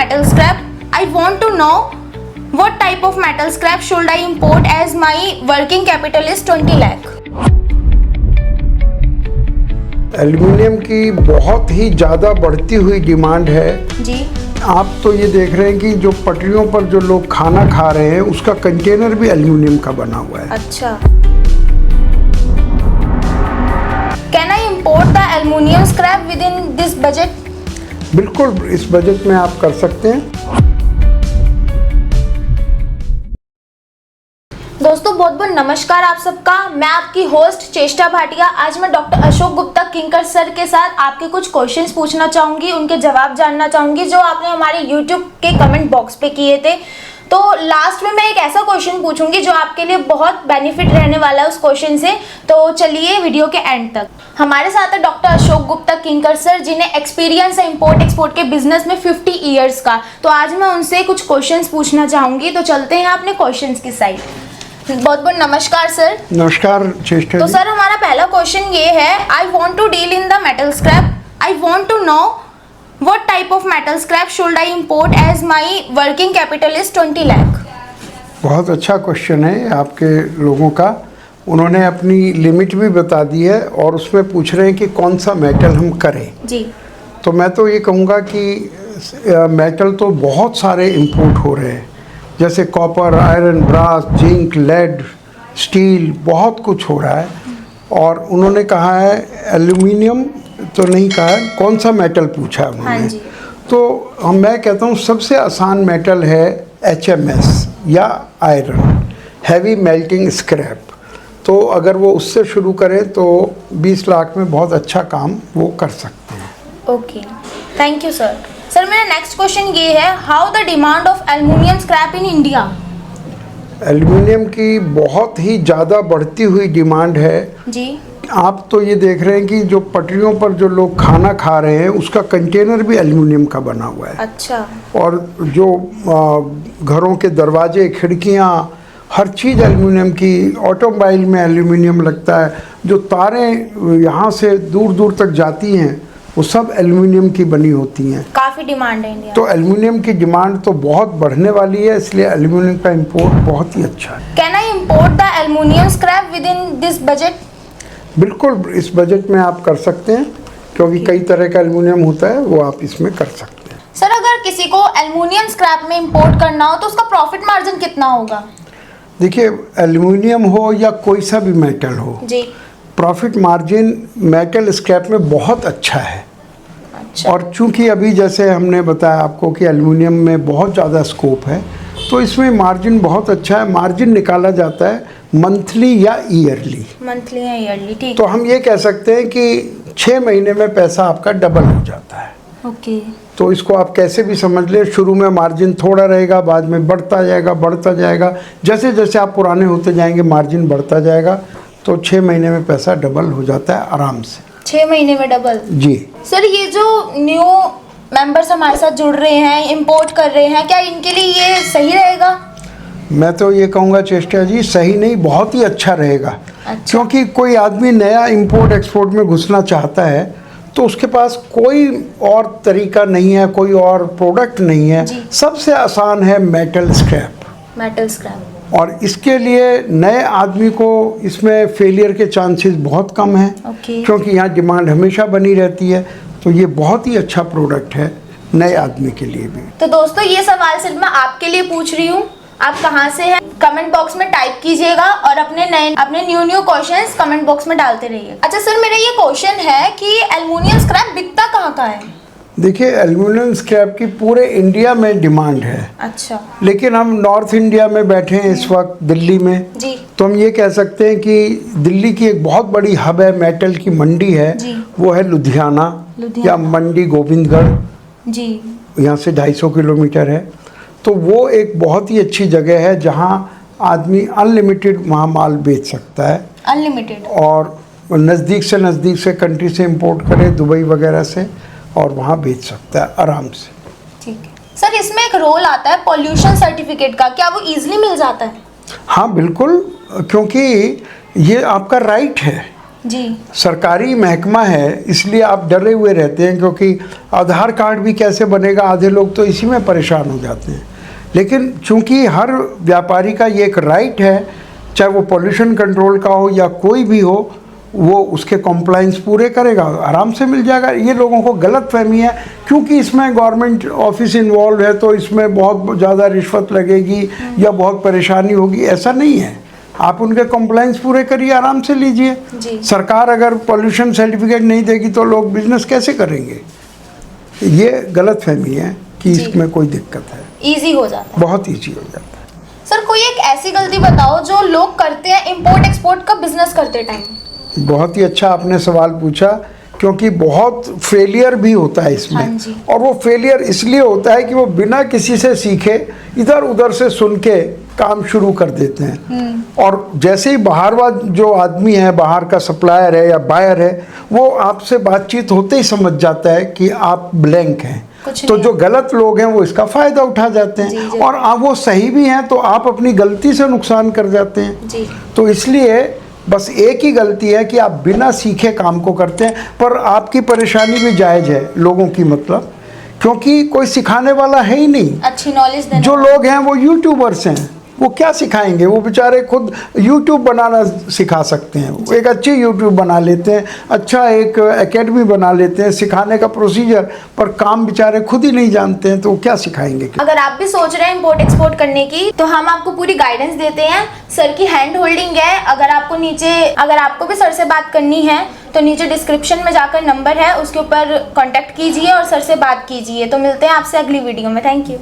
metal scrap. I want to know what type of metal scrap should I import as my working capital is 20 lakh. Aluminium की बहुत ही ज़्यादा बढ़ती हुई demand है जी। आप तो ये देख रहे हैं कि जो पटरियों पर जो लोग खाना खा रहे हैं उसका कंटेनर भी एल्युमिनियम का बना हुआ है। अच्छा। Can I import the aluminum scrap within this budget? बिल्कुल इस बजट में आप कर सकते हैं। दोस्तों बहुत बहुत नमस्कार आप सबका। मैं आपकी होस्ट चेष्टा भाटिया। आज मैं डॉक्टर अशोक गुप्ता किंकर सर के साथ आपके कुछ क्वेश्चंस पूछना चाहूँगी, उनके जवाब जानना चाहूँगी जो आपने हमारे यूट्यूब के कमेंट बॉक्स पे किए थे। तो लास्ट में मैं एक ऐसा क्वेश्चन पूछूंगी जो आपके लिए बहुत बेनिफिट रहने वाला है उस क्वेश्चन से। तो चलिए वीडियो के एंड तक। हमारे साथ है डॉक्टर अशोक गुप्ता किंकर सर जिन्हें एक्सपीरियंस है इंपोर्ट एक्सपोर्ट के बिजनेस में 50 ईयर्स का। तो आज मैं उनसे कुछ क्वेश्चंस पूछना चाहूँगी। तो चलते हैं अपने क्वेश्चंस की साइड। बहुत बहुत नमस्कार सर। नमस्कार चेष्टा तो जी। सर हमारा पहला क्वेश्चन ये है, I want to deal in the metal scrap. I want to know what type of metal scrap should I import as my working capital is 20 lakh? बहुत अच्छा क्वेश्चन है आपके लोगों का। उन्होंने अपनी लिमिट भी बता दी है और उसमें पूछ रहे हैं कि कौन सा मेटल हम करें। जी। तो मैं तो ये कहूँगा कि मेटल तो बहुत सारे इंपोर्ट हो रहे हैं, जैसे copper, iron, brass, zinc, lead, steel, बहुत कुछ हो रहा है। और उन्होंने कहा है एल्यूमिनियम तो नहीं कहा है, कौन सा मेटल पूछा है उन्होंने। हाँ जी। तो मैं कहता हूँ सबसे आसान मेटल है HMS या आयरन, हैवी मेल्टिंग स्क्रैप। तो अगर वो उससे शुरू करें तो 20 लाख में बहुत अच्छा काम वो कर सकते हैं। Okay, thank you sir. Sir मेरा नेक्स्ट क्वेश्चन ये है, how the demand of aluminium scrap in India? Aluminium की बहुत ही ज़्यादा बढ़ती हुई डिमांड है जी। आप तो ये देख रहे हैं कि जो पटरियों पर जो लोग खाना खा रहे हैं उसका कंटेनर भी एल्युमिनियम का बना हुआ है। अच्छा। और जो घरों के दरवाजे, खिड़कियाँ, हर चीज़ एल्युमिनियम की। ऑटोमोबाइल में एल्युमिनियम लगता है। जो तारें यहाँ से दूर दूर तक जाती हैं वो सब एल्युमिनियम की बनी होती हैं। काफ़ी डिमांड है इंडिया। तो एल्युमिनियम की डिमांड तो बहुत बढ़ने वाली है, इसलिए एल्युमिनियम का इंपोर्ट बहुत ही अच्छा है। Can I import the aluminium scrap with in this budget? बिल्कुल इस बजट में आप कर सकते हैं, क्योंकि कई तरह का एल्युमिनियम होता है, वो आप इसमें कर सकते हैं। सर अगर किसी को एल्युमिनियम स्क्रैप में इंपोर्ट करना हो तो उसका प्रॉफिट मार्जिन कितना होगा? देखिए एल्युमिनियम हो या कोई सा भी मेटल हो, जी। प्रॉफिट मार्जिन मेटल स्क्रैप में बहुत अच्छा है। अच्छा। और चूंकि अभी जैसे हमने बताया आपको कि एल्युमिनियम में बहुत ज़्यादा स्कोप है, तो इसमें मार्जिन बहुत अच्छा है। मार्जिन निकाला जाता है मंथली या ईयरली। मंथली या ईयरली, ठीक। तो हम ये कह सकते हैं कि 6 महीने में पैसा आपका डबल हो जाता है। ओके। तो इसको आप कैसे भी समझ लें, शुरू में मार्जिन थोड़ा रहेगा, बाद में बढ़ता जाएगा। जैसे जैसे आप पुराने होते जाएंगे मार्जिन बढ़ता जाएगा। तो 6 महीने में पैसा डबल हो जाता है आराम से। 6 महीने में डबल? जी। सर ये जो न्यू मेंबर्स हमारे साथ जुड़ रहे हैं, इंपोर्ट कर रहे हैं, क्या इनके लिए ये सही रहेगा? मैं तो ये कहूँगा चेष्टा जी, सही नहीं, बहुत ही अच्छा रहेगा। अच्छा। क्योंकि कोई आदमी नया इंपोर्ट एक्सपोर्ट में घुसना चाहता है तो उसके पास कोई और तरीका नहीं है, कोई और प्रोडक्ट नहीं है। सबसे आसान है मेटल स्क्रैप। Metal scrap. और इसके लिए नए आदमी को इसमें फेलियर के चांसेस बहुत कम हैं। क्योंकि यहाँ डिमांड हमेशा बनी रहती है। तो ये बहुत ही अच्छा प्रोडक्ट है नए आदमी के लिए भी। तो दोस्तों ये सवाल सिर्फ मैं आपके लिए पूछ रही हूँ, आप कहाँ से हैं कमेंट बॉक्स में टाइप कीजिएगा और अपने न्यू क्वेश्चंस कमेंट बॉक्स में डालते रहिए। अच्छा सर मेरा ये क्वेश्चन है कि एल्युमिनियम स्क्रैप बिकता कहाँ का है? देखिए एल्युमिनियम स्क्रैप की पूरे इंडिया में डिमांड है। अच्छा। लेकिन हम नॉर्थ इंडिया में बैठे हैं इस वक्त दिल्ली में। जी। तो हम ये कह सकते हैं कि दिल्ली की एक बहुत बड़ी हब है, मेटल की मंडी है। वो है लुधियाना या मंडी गोविंदगढ़। जी। यहाँ से 250 किलोमीटर है। तो वो एक बहुत ही अच्छी जगह है जहाँ आदमी अनलिमिटेड वहाँ माल बेच सकता है। अनलिमिटेड। और नज़दीक से कंट्री से इंपोर्ट करे, दुबई वगैरह से, और वहाँ बेच सकता है आराम से। ठीक है सर, इसमें एक रोल आता है पॉल्यूशन सर्टिफिकेट का, क्या वो इजीली मिल जाता है? हाँ बिल्कुल, क्योंकि ये आपका राइट है। जी सरकारी महकमा है, इसलिए आप डरे हुए रहते हैं, क्योंकि आधार कार्ड भी कैसे बनेगा, आधे लोग तो इसी में परेशान हो जाते हैं। लेकिन चूंकि हर व्यापारी का ये एक राइट है, चाहे वो पोल्यूशन कंट्रोल का हो या कोई भी हो, वो उसके कॉम्प्लाइंस पूरे करेगा, आराम से मिल जाएगा। ये लोगों को गलत फहमी है, क्योंकि इसमें गवर्नमेंट ऑफिस इन्वॉल्व है तो इसमें बहुत ज़्यादा रिश्वत लगेगी या बहुत परेशानी होगी। ऐसा नहीं है, आप उनके कॉम्प्लाइंस पूरे करिए, आराम से लीजिए। सरकार अगर पोल्यूशन सर्टिफिकेट नहीं देगी तो लोग बिजनेस कैसे करेंगे? ये गलत फहमी है कि इसमें कोई दिक्कत है। इजी हो जाता है, बहुत ईजी हो जाता है। सर कोई एक ऐसी गलती बताओ जो लोग करते हैं इंपोर्ट एक्सपोर्ट का बिजनेस करते टाइम। बहुत ही अच्छा आपने सवाल पूछा, क्योंकि बहुत फेलियर भी होता है इसमें। हाँ जी। और वो फेलियर इसलिए होता है कि वो बिना किसी से सीखे इधर उधर से सुन के काम शुरू कर देते हैं। और जैसे ही बाहर जो आदमी है, बाहर का सप्लायर है या बायर है, वो आपसे बातचीत होते ही समझ जाता है कि आप ब्लैंक हैं। तो जो गलत लोग हैं वो इसका फ़ायदा उठा जाते हैं, और वो सही भी हैं तो आप अपनी गलती से नुकसान कर जाते हैं। तो इसलिए बस एक ही गलती है कि आप बिना सीखे काम को करते हैं। पर आपकी परेशानी भी जायज़ है लोगों की, मतलब क्योंकि कोई सिखाने वाला है ही नहीं। अच्छी नॉलेज देने जो लोग हैं वो यूट्यूबर्स हैं, वो क्या सिखाएंगे? वो बेचारे खुद यूट्यूब बनाना सिखा सकते हैं, वो एक अच्छी यूट्यूब बना लेते हैं, अच्छा एक एकेडमी बना लेते हैं सिखाने का प्रोसीजर, पर काम बेचारे खुद ही नहीं जानते हैं, तो वो क्या सिखाएंगे? अगर आप भी सोच रहे हैं इंपोर्ट एक्सपोर्ट करने की, तो हम आपको पूरी गाइडेंस देते हैं। सर की हैंड होल्डिंग है। अगर आपको भी सर से बात करनी है तो नीचे डिस्क्रिप्शन में जाकर नंबर है, उसके ऊपर कांटेक्ट कीजिए और सर से बात कीजिए। तो मिलते हैं आपसे अगली वीडियो में। Thank you.